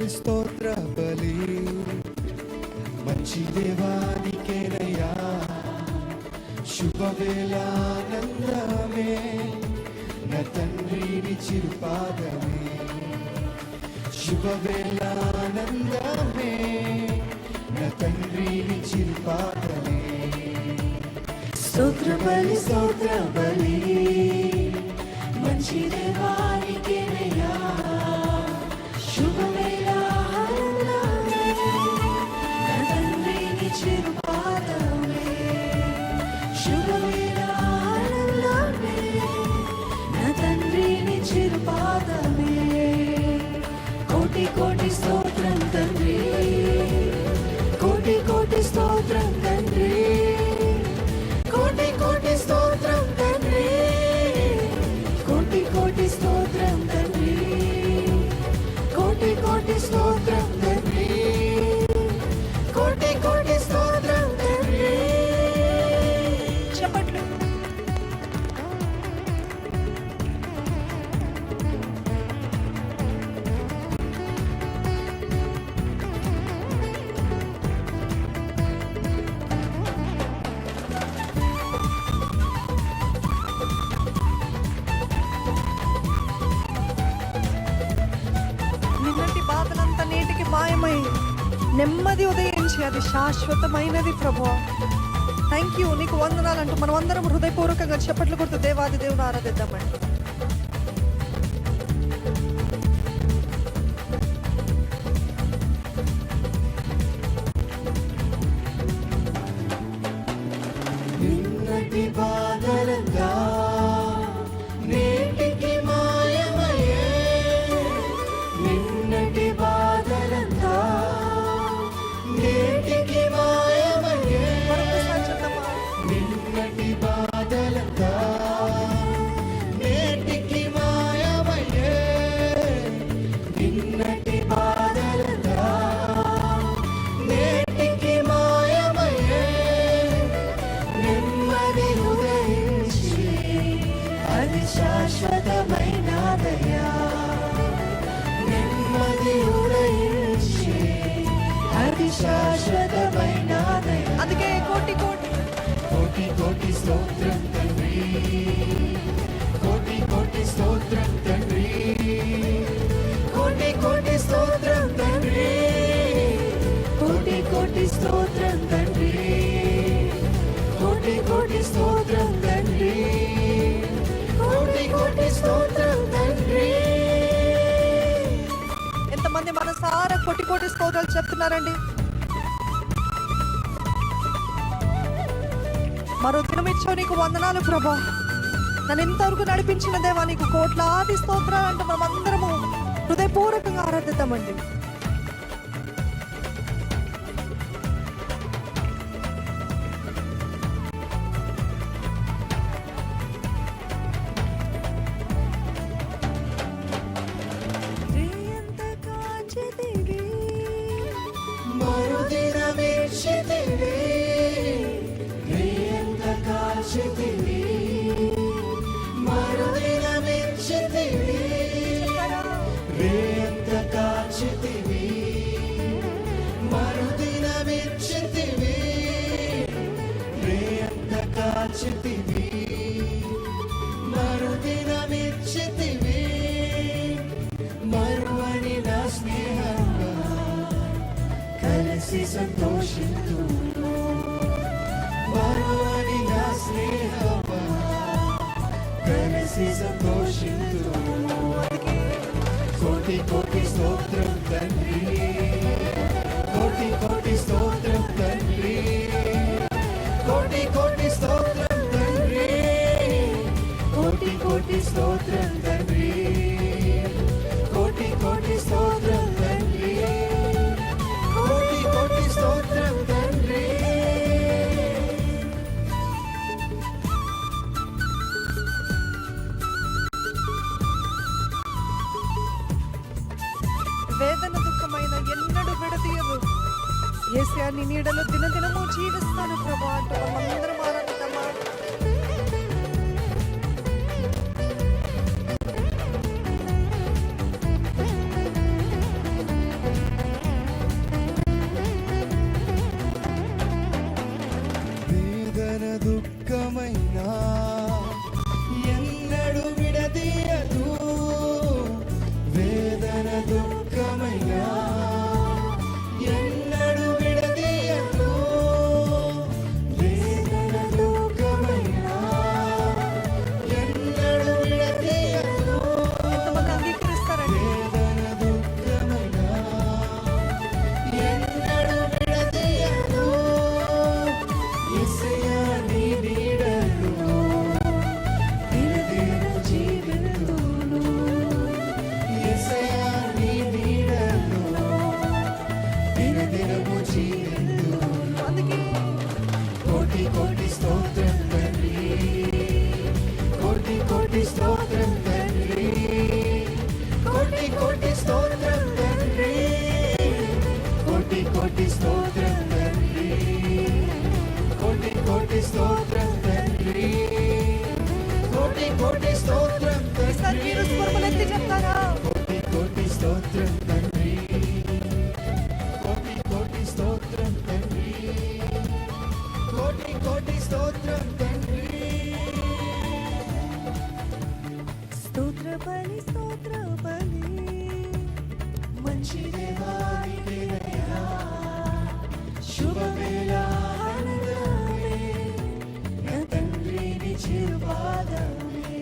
స్తోత్ర బలి మంచి దేవానికేనయ్యా శుభవేళానందమే నా తండ్రిని చిరుపాదమే శుభవేళానందమే నా తండ్రిని చిరుపాదమే స్తోత్ర బలి మంచి దేవానికేనయ్యా శుభవేళానందమే నా తండ్రిని చిరుపాదమే శుభవేళానందమే నా తండ్రిని చిరుపాదమే కోటి కోటి స్తోత్రం తండ్రి కోటి కోటి స్తోత్రం తండ్రి కోటి కోటి స్తోత్రం తండ్రి కోటి కోటి స్తోత్రం తండ్రి కోటి కోటి స్తోత్రం తండ్రి కోటి కోటి స్తోత్రం తండ్రి చెప్పట్లు బాధలంతా నేటికి మాయమై నెమ్మది ఉదయించి అది శాశ్వతమైనది ప్రభువా. థ్యాంక్ యూ, నీకు వందనాలంటూ మనం అందరం హృదయపూర్వకంగా చప్పట్లు కొడుతూ దేవాది దేవుని ఆరాధిద్దామండి. నిన్నటి బాధలంతా నేటికి మాయమయ్యే నిన్నటి బాధలంతా నేటికి మాయమయ్యే నిన్నటి బాధలంతా నేటికి మాయమయ్యే నిన్నటి బాధలంతా నేటికి మాయమయ్యే నెమ్మది ఉదయించి అది శాశ్వతమైనదయ్యా నెమ్మది ఉదయించి అది శాశ్వతమైనదయ్యా. అందుకే కోటి కోటి కోటి కోటి స్తోత్రం తండ్రి కోటి కోటి స్తోత్రం తండ్రి కోటి కోటి స్తోత్రం తండ్రి కోటి కోటి స్తోత్రం తండ్రి కోటి కోటి స్తోత్రం తండ్రి కోటి కోటి స్తోత్రం తండ్రి. ఎంతమంది మనసారా కోటి కోటి స్తోత్రాలు చెప్తున్నారండి? మరో దినమిచ్చావు, నీకు వందనాలు ప్రభా. నన్ను ఇంతవరకు నడిపించిన దేవా నీకు కోట్లాది స్తోత్రాలు అంటే మనం అందరము హృదయపూర్వకంగా ఆరాధిద్దామండి. మరువని నా స్నేహంగా కలిసి సంతోషిస్తూ మరువని నా స్నేహంగా కలిసి సంతోషిస్తూ కోటి కోటి స్తోత్రం తండ్రి కోటి కోటి స్తోత్రం తండ్రి కోటి కోటి స్తోత్రం తండ్రి కోటి కోటి స్తోత్రం తండ్రి కోటి కోటి స్తోత్రం తండ్రి కోటి కోటి స్తోత్రం తండ్రి. వేదన దుఃఖమైన ఎన్నడూ విడదీయదు యేసయ్యా, నీ నీడలో దినదినము జీవిస్తాను ప్రభా అంటూ మనందరం ఆరాధిద్దామా. కోటి స్తోత్రం తండ్రి, కోటి కోటి స్తోత్రం తండ్రి, కోటి కోటి స్తోత్రం ఈసారి మీరు స్వరములెత్తి చెప్తారా? కోటి కోటి స్తోత్రం తండ్రి, కోటి కోటి స్తోత్రం తండ్రి, కోటి కోటి స్తోత్రం తండ్రి. స్తోత్ర బలి స్తోత్ర బలి మంచి దేవానికేనయ్యా, శుభవేళ ఆనందమే నా తండ్రి నీ చిరుపాదమే,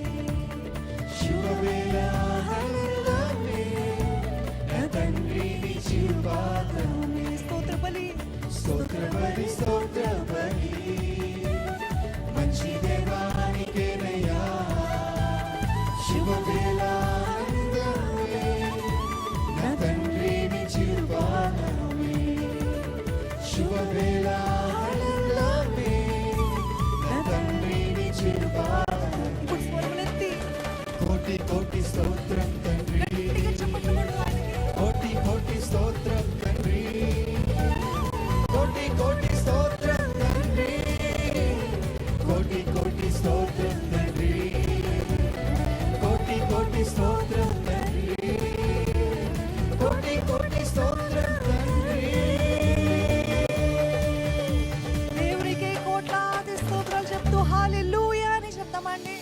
శుభవేళ ఆనందమే నా తండ్రి నీ చిరుపాదమే. స్తోత్ర బలి స్తోత్ర బలి స్తోత్ర బలి మంచి దేవానికేనయ్యా, శుభవేళ ఆనందమే నా తండ్రి నీ చిరుపాదమే, శుభవేళ ఆనందమే నా తండ్రి నీ చిరుపాదమే. ఇప్పుడు స్వరములెత్తి కోటి కోటి స్తోత్రం తండ్రి, గట్టిగా చప్పట్లు కొడడానికి. కోటి కోటి స్తోత్రం తండ్రి, కోటి కోటి స్తోత్రం తండ్రి, కోటి కోటి స్తోత్రం తండ్రి, కోటి కోటి స్తోత్రం తండ్రి, కోటి కోటి స్తోత్రం తండ్రి. దేవునికి కోట్లాది స్తోత్రాలు చెప్తూ హల్లెలూయా అని చెప్తామండి.